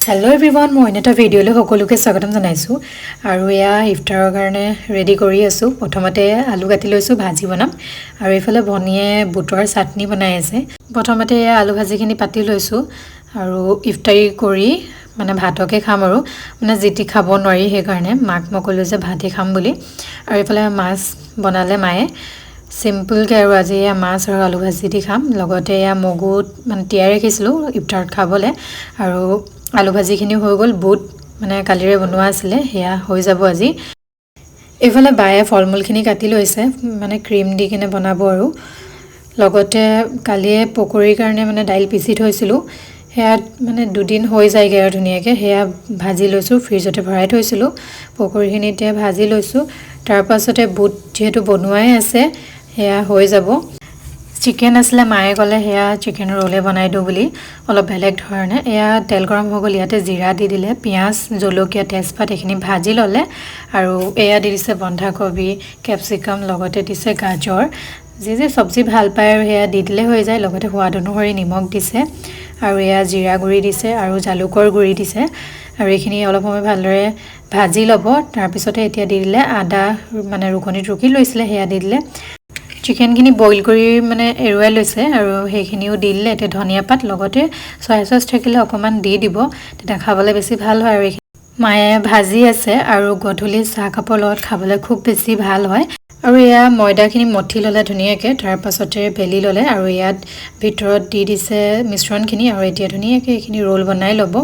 Hello everyone, মই এটা ভিডিঅ'লৈ সকলোকে স্বাগতম জনাইছো আৰু এয়া ইফতাৰৰ কাৰণে ৰেডি কৰি আছো প্ৰথমতে আলু কাটি লৈছো ভাজি বনাম আৰু এইফালে ভনিয়ে বুটৰ চাটনি বনাই আছে প্ৰথমতে আলু ভাজিখিনি পাতি লৈছো আৰু ইফতাৰি কৰি মানে ভাতকে খাম আৰু মানে জিতি খাব নোৱাৰি হে কাৰণে মাক মকলো যে ভাতে খাম বুলি আৰু এইফালে মাছ বনালে মায়ে সিম্পল কে আৰু আজি মাছ আৰু আলু ভাজি দি খাম লগতে মগুত মানে তিয়াই ৰাখিছিলো ইফতাৰত খাবলে আৰু আলু ভাজিখিনি হৈ গল বুট মানে কালিৰে বনোৱা আছিল হেয়া হৈ যাব আজি এফালে বায়ে ফলমূলখিনি কাটি লৈছে মানে ক্ৰীম দি কিনে বনাব আৰু লগতে কালিয়ে পকৰীৰ কাৰণে মানে দাইল পিচি থৈছিলো হেয়া মানে দুদিন হৈ যায়গে আৰু ধুনিয়াকে হেয়া ভাজি লৈছো ফ্ৰিজতে ভৰাই থৈছিলো পকৰীখিনি এতিয়া ভাজি লৈছো তাৰ পাছতে বুট যেহেতু বনোৱাই আছে হেয়া হৈ যাব চিকেন আসলে মায়ে গলে হেয়া চিকেন রোলে বনাই দো বুলি অলপ বেলেগ ধৰণে এয়া তেল গৰম হৈ গল ইয়াতে জিৰা দি দিলে পিয়াজ জলকীয়া তেজপাত এখিনি ভাজি ললে আৰু এয়া দি দিছে বন্ধাকবি ক্যাপসিকাম লগতে দিছে গাজৰ যে সবজি ভাল পায় আৰু হেয়া দি দিলে হৈ যায় লগতে সোৱাদ অনুসৰি নিমখ দিছে আৰু এয়া জিৰা গুৰি দিছে আৰু জালুকৰ গুৰি দিছে আৰু এখিনি অলপ সময় ভালদৰে ভাজি লব তাৰ পিছতে এতিয়া দি দিলে আদা মানে ৰুকনিত ৰুকি লৈছিলে হেয়া দি দিলে চিকেন খিনি বইল কৰি মানে এৰুৱাই লৈছে আৰু হেখিনিও দিলে এতে ধনিয়া পাত লগতে সয়া সস থাকিলে অকমান দি দিব তেতিয়া খাবলৈ বেছি ভাল হয় আৰু মায়ে ভাজি আছে আৰু গধুলি চাহ কাপৰ লগত খাবলৈ খুব বেছি ভাল হয় আৰু এয়া ময়দাখিনি মঠি ললে ধুনিয়াকে তাৰ পাছতে বেলি ললে আৰু ইয়াত ভিতৰত দি দিছে মিশ্ৰণখিনি আৰু এতিয়া ধুনিয়াকে এখিনি ৰোল বনাই লব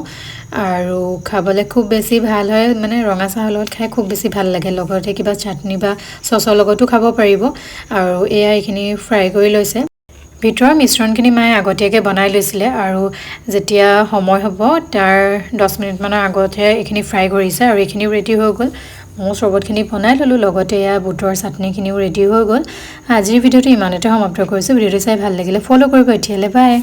আৰু খাবলৈ খুব বেছি ভাল হয় মানে ৰঙা চাহৰ লগত খাই খুব বেছি ভাল লাগে লগতে কিবা চাটনি বা সসৰ লগতো খাব পাৰিব আৰু এয়া এখিনি ফ্ৰাই কৰি লৈছে ভিতৰৰ মিশ্ৰণখিনি মায়ে আগতীয়াকে বনাই লৈছিলে আৰু যেতিয়া সময় হ'ব তাৰ 10 মিনিট মানৰ আগতে এখিনি ফ্ৰাই কৰিছে আৰু এখিনিও ৰেডি হৈ গল মই সবতখিনি বনাই ললো লগতে এয়া বুটৰ চাটনিখিনিও ৰেডি হৈ গল আজিৰ ভিডিওটো ইমানতে সমাপ্ত কৰিছো ভিডিওটো চাই ভাল লাগিলে ফলো কৰিব এতিয়ালে বাই